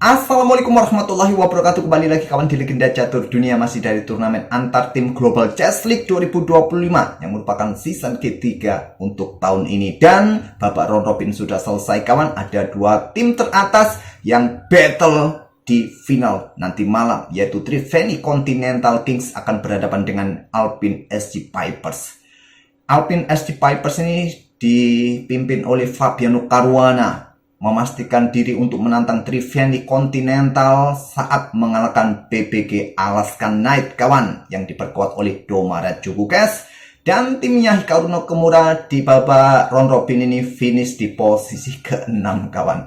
Assalamualaikum warahmatullahi wabarakatuh. Kembali lagi kawan di Legenda Catur Dunia, masih dari turnamen antar tim Global Chess League 2025 yang merupakan season ketiga untuk tahun ini. Dan babak round robin sudah selesai kawan. Ada dua tim teratas yang battle di final nanti malam, yaitu Triveni Continental Kings akan berhadapan dengan Alpine SG Pipers. Alpine SG Pipers ini dipimpin oleh Fabiano Caruana, memastikan diri untuk menantang Triveni Continental saat mengalahkan PBG Alaskan Knight kawan, yang diperkuat oleh Domaret Jugukes. Dan timnya Hikaru Nakamura di babak round robin ini finish di posisi ke-6 kawan.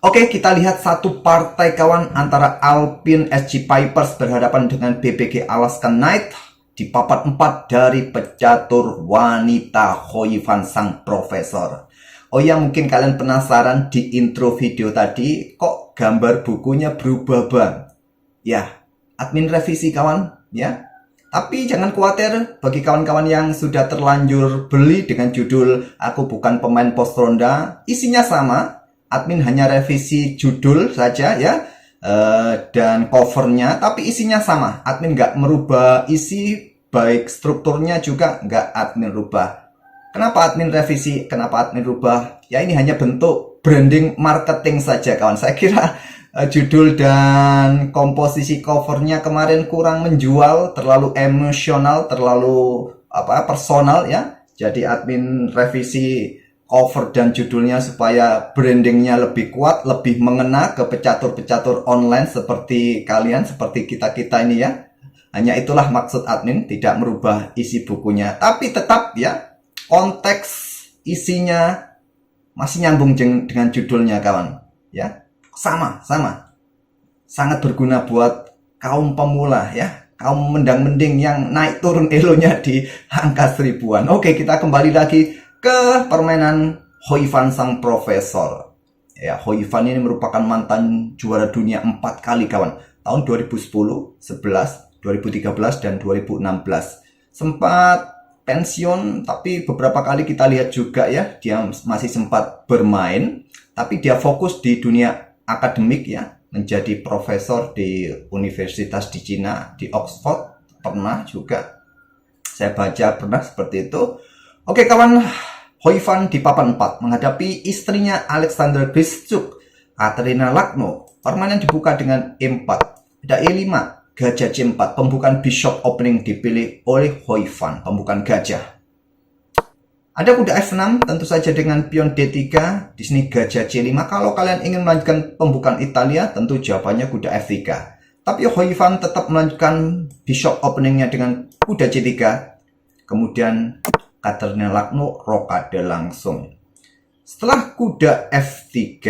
Oke, kita lihat satu partai kawan antara Alpine SG Pipers berhadapan dengan PBG Alaskan Knight di papat 4 dari pecatur wanita Hoi Fan sang profesor. Oh ya, mungkin kalian penasaran di intro video tadi kok gambar bukunya berubah bang? Ya, admin revisi kawan ya. Tapi jangan khawatir bagi kawan-kawan yang sudah terlanjur beli dengan judul Aku Bukan Pemain Post Ronda, isinya sama. Admin hanya revisi judul saja ya, dan covernya, tapi isinya sama. Admin nggak merubah isi, baik strukturnya juga nggak admin rubah. Kenapa admin revisi? Kenapa admin rubah? Ya ini hanya bentuk branding marketing saja kawan. Saya kira judul dan komposisi covernya kemarin kurang menjual, terlalu emosional, terlalu personal ya. Jadi admin revisi cover dan judulnya supaya brandingnya lebih kuat, lebih mengena ke pecatur-pecatur online seperti kalian, seperti kita-kita ini ya. Hanya itulah maksud admin, tidak merubah isi bukunya. Tapi tetap ya, konteks isinya masih nyambung dengan judulnya kawan ya, sama sangat berguna buat kaum pemula ya, kaum mendang-mending yang naik turun elonya di angka seribuan. Oke, kita kembali lagi ke permainan Hoi Fan sang profesor ya. Hoi Fan ini merupakan mantan juara dunia 4 kali kawan, tahun 2010, 11, 2013 dan 2016. Sempat pensiun, tapi beberapa kali kita lihat juga ya, dia masih sempat bermain, tapi dia fokus di dunia akademik ya, menjadi profesor di universitas di Cina, di Oxford, pernah juga saya baca pernah seperti itu. Oke kawan, Hoi Fan di papan 4 menghadapi istrinya Alexander Grischuk, Katerina Lagno. Permainan dibuka dengan E4, ada E5, Gajah C4, pembukaan bishop opening dipilih oleh Hoi Fan, pembukaan gajah. Ada kuda F6, tentu saja dengan pion D3, di sini gajah C5. Kalau kalian ingin melanjutkan pembukaan Italia, tentu jawabannya kuda F3. Tapi Hoi Fan tetap melanjutkan bishop openingnya dengan kuda C3. Kemudian Katerina Lagno rokade langsung. Setelah kuda F3,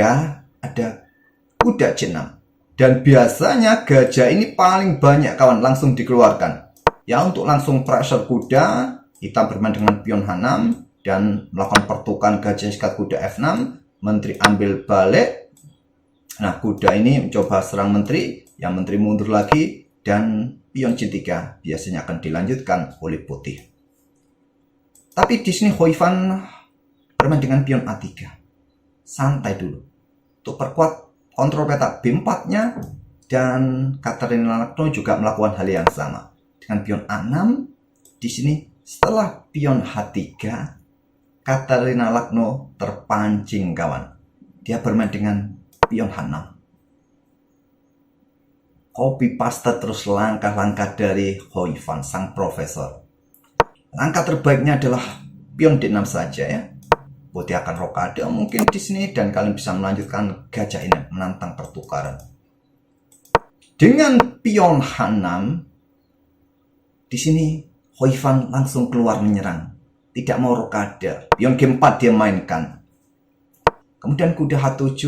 ada kuda C6. Dan biasanya gajah ini paling banyak kawan langsung dikeluarkan. Ya, untuk langsung pressure kuda, hitam bermain dengan pion H6 dan melakukan pertukaran gajah sikat kuda F6, menteri ambil balik. Nah, kuda ini mencoba serang menteri, yang menteri mundur lagi, dan pion C3 biasanya akan dilanjutkan oleh putih. Tapi di sini Hoi Fan bermain dengan pion A3. Santai dulu. Untuk perkuat kontrol peta B4-nya, dan Katerina Lagno juga melakukan hal yang sama dengan pion A6. Di sini setelah pion H3, Katerina Lagno terpancing kawan. Dia bermain dengan pion H6. Copy paste terus langkah-langkah dari Hoi Fan sang profesor. Langkah terbaiknya adalah pion D6 saja ya. Putih akan rokade mungkin di sini, dan kalian bisa melanjutkan gajah ini menantang pertukaran. Dengan pion H6, di sini Hoi Fan langsung keluar menyerang, tidak mau rokade. Pion G4 dia mainkan. Kemudian kuda H7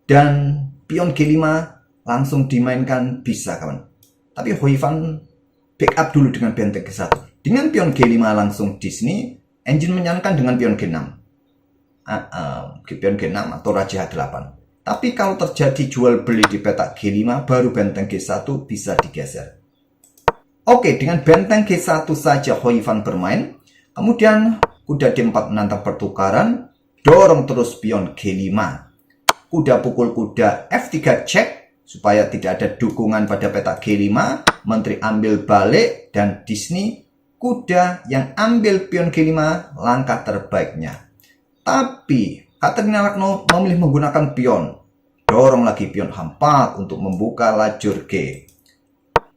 dan pion G5 langsung dimainkan bisa kawan. Tapi Hoi Fan backup dulu dengan benteng G1. Dengan pion G5 langsung di sini, engine menyarankan dengan pion G6. Pion G6 atau Raja H8. Tapi kalau terjadi jual beli di peta G5, baru benteng G1 bisa digeser. Oke, dengan benteng G1 saja Hoi Fan bermain. Kemudian kuda D4 menantang pertukaran, dorong terus pion G5. kuda pukul kuda F3 cek supaya tidak ada dukungan pada petak G5, Menteri ambil balik, dan Disney kuda yang ambil pion G5 langkah terbaiknya. Tapi Katerina Lagno memilih menggunakan pion, dorong lagi pion H4 untuk membuka lajur G.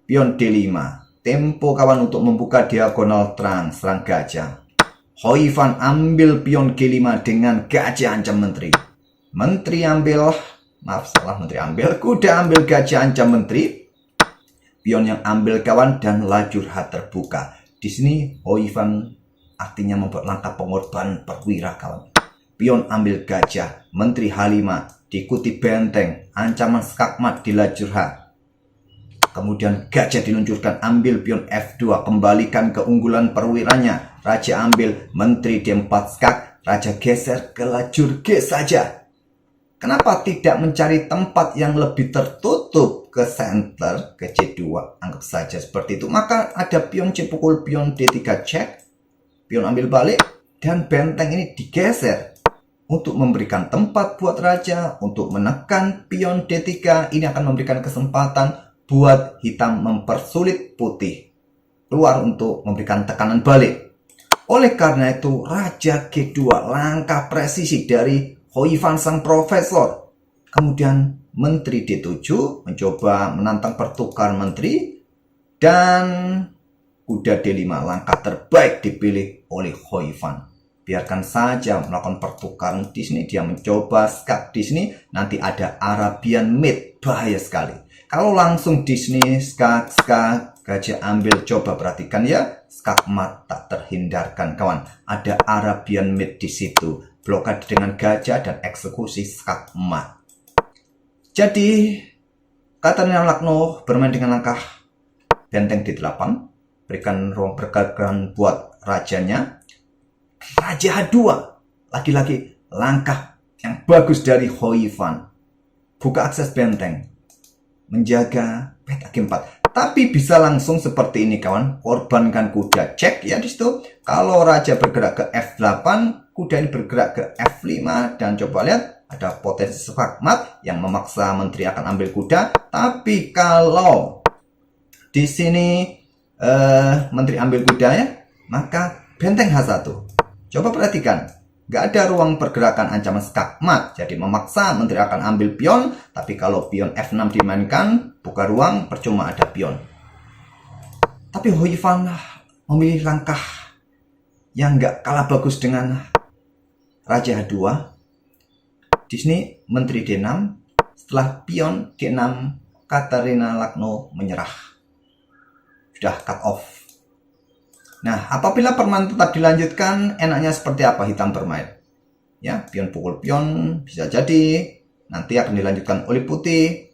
Pion D5, tempo kawan untuk membuka diagonal terang serang gajah. Hou Yifan ambil pion G5 dengan gajah ancam menteri. Menteri ambil, kuda ambil gajah ancam menteri. Pion yang ambil kawan dan lajur H terbuka. Di sini Hou Yifan artinya membuat langkah pengorbanan perwira kawan. Pion ambil gajah, menteri H5, diikuti benteng, ancaman skakmat di lajur H. Kemudian gajah diluncurkan, ambil pion F2, kembalikan keunggulan perwiranya. Raja ambil, menteri D4 skak, raja geser ke lajur G saja. Kenapa tidak mencari tempat yang lebih tertutup ke center, ke C2, anggap saja seperti itu. Maka ada pion C pukul pion D3 cek, pion ambil balik, dan benteng ini digeser. Untuk memberikan tempat buat raja, untuk menekan pion D3, ini akan memberikan kesempatan buat hitam mempersulit putih keluar untuk memberikan tekanan balik. Oleh karena itu, raja G2, langkah presisi dari Hou Yifan sang profesor. Kemudian menteri D7 mencoba menantang pertukaran menteri, dan kuda D5, langkah terbaik dipilih oleh Hou Yifan. Biarkan saja melakukan pertukaran di sini, dia mencoba skak di sini, nanti ada Arabian mate, bahaya sekali. Kalau langsung di sini skak, gajah ambil, coba perhatikan ya, skak mat tak terhindarkan kawan. Ada Arabian mate di situ, blokade dengan gajah dan eksekusi skak mat. Jadi Katerina Lagno bermain dengan langkah benteng D8, berikan ruang pergerakan buat rajanya. Raja H2, lagi-lagi langkah yang bagus dari Hou Yifan. Buka akses benteng, menjaga petak G4. Tapi bisa langsung seperti ini kawan, korbankan kuda, cek ya di situ. Kalau raja bergerak ke F8, kuda ini bergerak ke F5, dan coba lihat ada potensi skakmat yang memaksa menteri akan ambil kuda. Tapi kalau di sini menteri ambil kuda ya, maka benteng H1. Coba perhatikan, nggak ada ruang pergerakan ancaman skakmat, jadi memaksa menteri akan ambil pion. Tapi kalau pion F6 dimainkan, buka ruang, percuma ada pion. Tapi Hou Yifan memilih langkah yang nggak kalah bagus dengan raja H2. Di sini menteri D6, setelah pion D6, Katerina Lagno menyerah. Sudah cut off. Nah, apabila permainan tetap dilanjutkan, enaknya seperti apa hitam bermain? Ya, pion pukul pion bisa jadi nanti akan dilanjutkan oleh putih.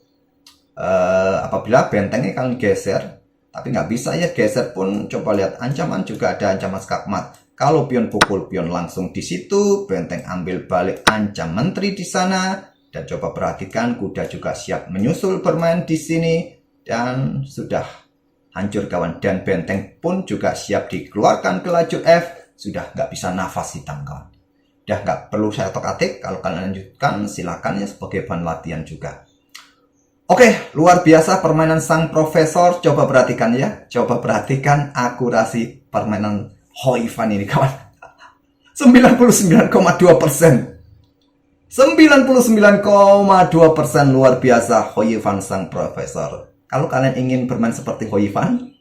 Apabila bentengnya kalian geser, tapi nggak bisa ya geser pun. Coba lihat ancaman, juga ada ancaman skakmat. Kalau pion pukul pion langsung di situ, benteng ambil balik, ancam menteri di sana. Dan coba perhatikan, kuda juga siap menyusul bermain di sini, dan sudah hancur kawan. Dan benteng pun juga siap dikeluarkan ke lajur F. Sudah nggak bisa nafas hitam kawan. Udah nggak perlu saya otak-atik. Kalau kalian lanjutkan silakan ya, sebagai bahan latihan juga. Oke, luar biasa permainan sang profesor. Coba perhatikan ya. Coba perhatikan akurasi permainan Hou Yifan ini kawan. 99,2%. 99,2% luar biasa Hou Yifan sang profesor. Kalau kalian ingin bermain seperti Hou Yifan,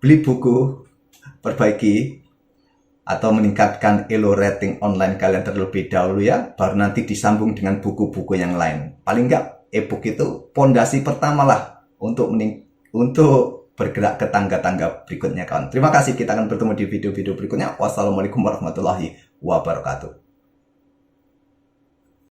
beli buku, perbaiki, atau meningkatkan elo rating online kalian terlebih dahulu ya, baru nanti disambung dengan buku-buku yang lain. Paling nggak ebook itu pondasi pertama lah untuk bergerak ke tangga-tangga berikutnya kawan. Terima kasih, kita akan bertemu di video-video berikutnya. Wassalamualaikum warahmatullahi wabarakatuh.